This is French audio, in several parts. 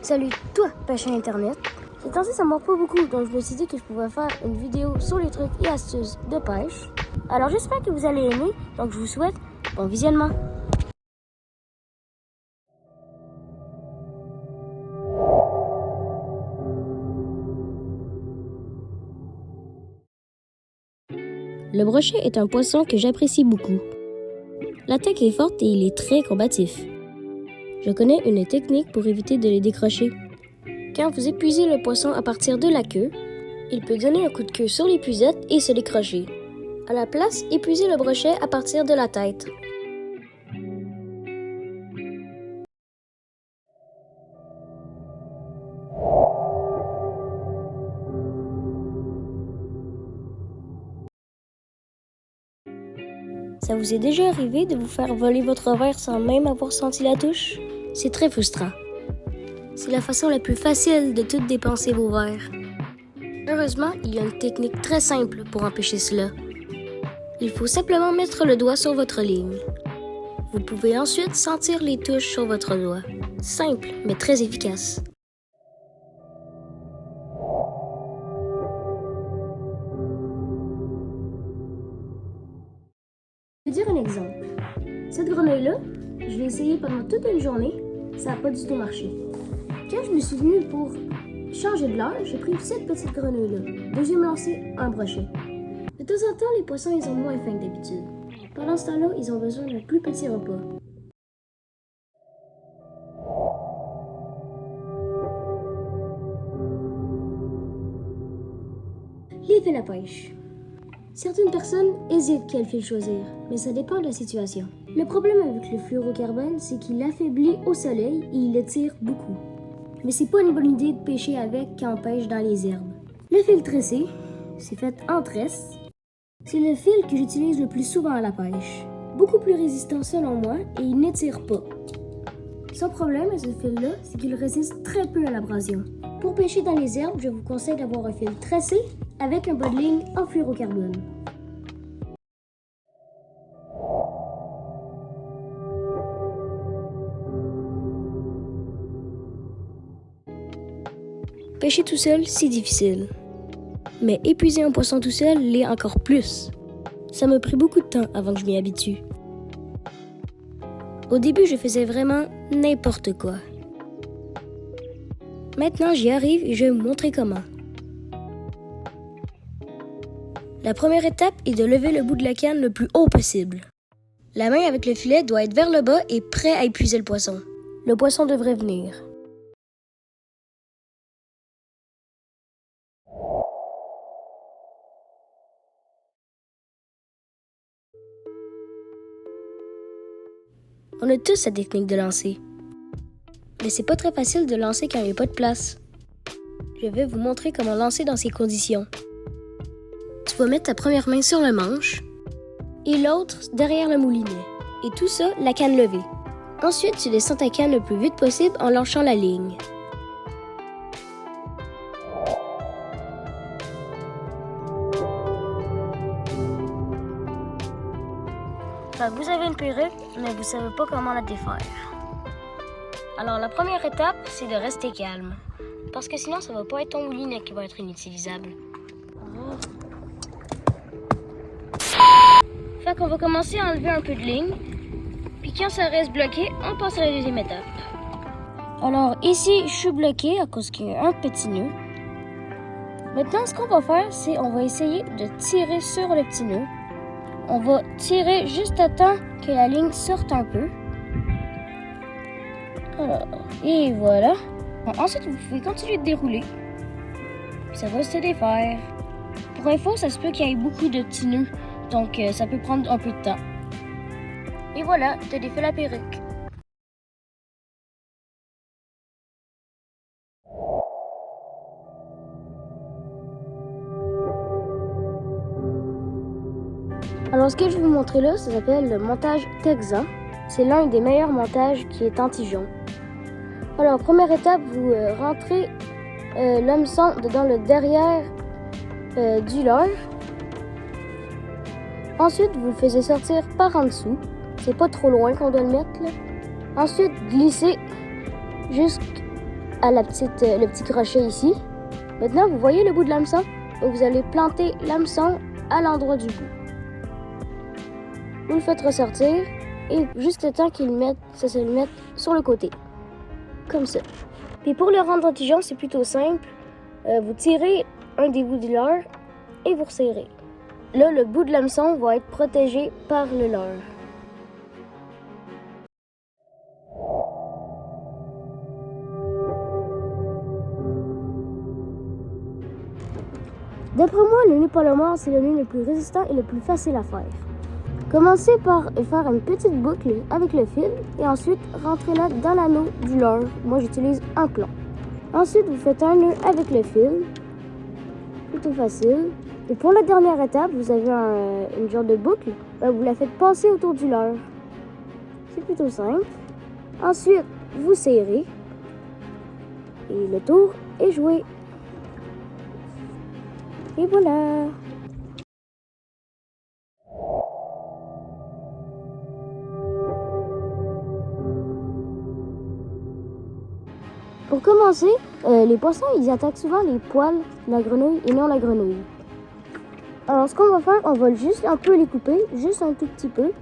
Salut toi, pêche Internet. Ces temps-ci, ça mord pas beaucoup, donc je me suis dit que je pouvais faire une vidéo sur les trucs et astuces de pêche. Alors j'espère que vous allez aimer, donc je vous souhaite bon visionnement. Le brochet est un poisson que j'apprécie beaucoup. L'attaque est forte et il est très combatif. Je connais une technique pour éviter de les décrocher. Quand vous épuisez le poisson à partir de la queue, il peut donner un coup de queue sur l'épuisette et se décrocher. À la place, épuisez le brochet à partir de la tête. Ça vous est déjà arrivé de vous faire voler votre verre sans même avoir senti la touche? C'est très frustrant. C'est la façon la plus facile de tout dépenser vos verres. Heureusement, il y a une technique très simple pour empêcher cela. Il faut simplement mettre le doigt sur votre ligne. Vous pouvez ensuite sentir les touches sur votre doigt. Simple, mais très efficace. Je vais dire un exemple. Cette grenouille-là, je l'ai essayée pendant toute une journée, ça n'a pas du tout marché. Quand je me suis venue pour changer de l'heure, j'ai pris cette petite grenouille-là. Deuxième lancé, un brochet. De temps en temps, les poissons, ils ont moins faim que d'habitude. Pendant ce temps-là, ils ont besoin d'un plus petit repas. Les fils à pêche. Certaines personnes hésitent quel fil choisir, mais ça dépend de la situation. Le problème avec le fluorocarbone, c'est qu'il affaiblit au soleil et il étire beaucoup. Mais c'est pas une bonne idée de pêcher avec quand on pêche dans les herbes. Le fil tressé, c'est fait en tresse. C'est le fil que j'utilise le plus souvent à la pêche. Beaucoup plus résistant selon moi et il n'étire pas. Son problème à ce fil-là, c'est qu'il résiste très peu à l'abrasion. Pour pêcher dans les herbes, je vous conseille d'avoir un fil tressé avec un bas de ligne en fluorocarbone. Pêcher tout seul, c'est difficile. Mais épuiser un poisson tout seul l'est encore plus. Ça m'a pris beaucoup de temps avant que je m'y habitue. Au début, je faisais vraiment n'importe quoi. Maintenant, j'y arrive et je vais vous montrer comment. La première étape est de lever le bout de la canne le plus haut possible. La main avec le filet doit être vers le bas et prêt à épuiser le poisson. Le poisson devrait venir. On a tous cette technique de lancer. Mais c'est pas très facile de lancer quand il n'y a pas de place. Je vais vous montrer comment lancer dans ces conditions. Tu vas mettre ta première main sur le manche et l'autre derrière le moulinet. Et tout ça, la canne levée. Ensuite, tu descends ta canne le plus vite possible en lâchant la ligne. Vous avez une perruque, mais vous savez pas comment la défaire. Alors la première étape, c'est de rester calme. Parce que sinon, ça va pas être ton moulinet qui va être inutilisable. Fait qu'on va commencer à enlever un peu de ligne. Puis quand ça reste bloqué, on passe à la deuxième étape. Alors ici, je suis bloqué à cause qu'il y a un petit nœud. Maintenant, ce qu'on va faire, c'est on va essayer de tirer sur le petit nœud. On va tirer juste à temps que la ligne sorte un peu. Alors, et voilà. Bon, ensuite, vous pouvez continuer de dérouler. Puis ça va se défaire. Pour info, ça se peut qu'il y ait beaucoup de petits nœuds. Donc, ça peut prendre un peu de temps. Et voilà, tu as défait la perruque. Alors, ce que je vais vous montrer là, ça s'appelle le montage texan. C'est l'un des meilleurs montages qui est anti-jon. Alors, première étape, vous rentrez l'hameçon dans le derrière du leurre. Ensuite, vous le faites sortir par en dessous. C'est pas trop loin qu'on doit le mettre, là. Ensuite, glissez jusqu'à à le petit crochet ici. Maintenant, vous voyez le bout de l'hameçon? Donc, vous allez planter l'hameçon à l'endroit du bout. Vous le faites ressortir et juste le temps ça se le mette sur le côté. Comme ça. Puis pour le rendre en tigeon, c'est plutôt simple. Vous tirez un des bouts du leurre et vous resserrez. Là, le bout de l'hameçon va être protégé par le leurre. D'après moi, le nœud palomar, c'est le nœud le plus résistant et le plus facile à faire. Commencez par faire une petite boucle avec le fil et ensuite rentrez-la dans l'anneau du leurre. Moi, j'utilise un plomb. Ensuite, vous faites un nœud avec le fil. Plutôt facile. Et pour la dernière étape, vous avez une genre de boucle. Vous la faites passer autour du leurre. C'est plutôt simple. Ensuite, vous serrez. Et le tour est joué. Et voilà. Pour commencer, les poissons, ils attaquent souvent les poils de la grenouille et non la grenouille. Alors, ce qu'on va faire, on va juste un peu les couper, juste un tout petit peu.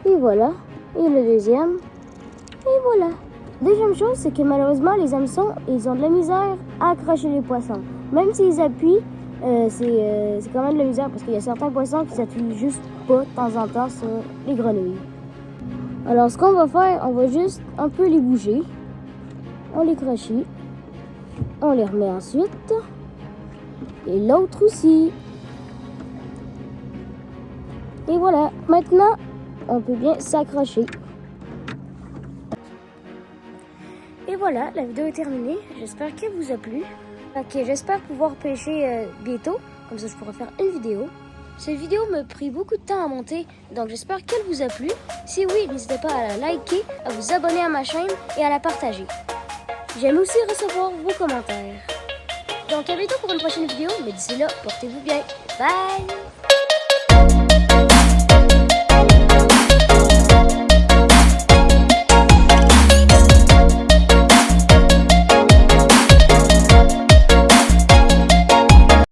Et voilà. Et le deuxième. Et voilà. Deuxième chose, c'est que malheureusement, les hameçons, ils ont de la misère à accrocher les poissons. Même s'ils appuient, c'est quand même de la misère parce qu'il y a certains poissons qui s'appuient juste pas de temps en temps sur les grenouilles. Alors, ce qu'on va faire, on va juste un peu les bouger. On les crochit. On les remet ensuite. Et l'autre aussi. Et voilà. Maintenant, on peut bien s'accrocher. Et voilà, la vidéo est terminée. J'espère qu'elle vous a plu. Ok, j'espère pouvoir pêcher bientôt. Comme ça, je pourrai faire une vidéo. Cette vidéo m'a pris beaucoup de temps à monter, donc j'espère qu'elle vous a plu. Si oui, n'hésitez pas à la liker, à vous abonner à ma chaîne et à la partager. J'aime aussi recevoir vos commentaires. Donc à bientôt pour une prochaine vidéo, mais d'ici là, portez-vous bien. Bye!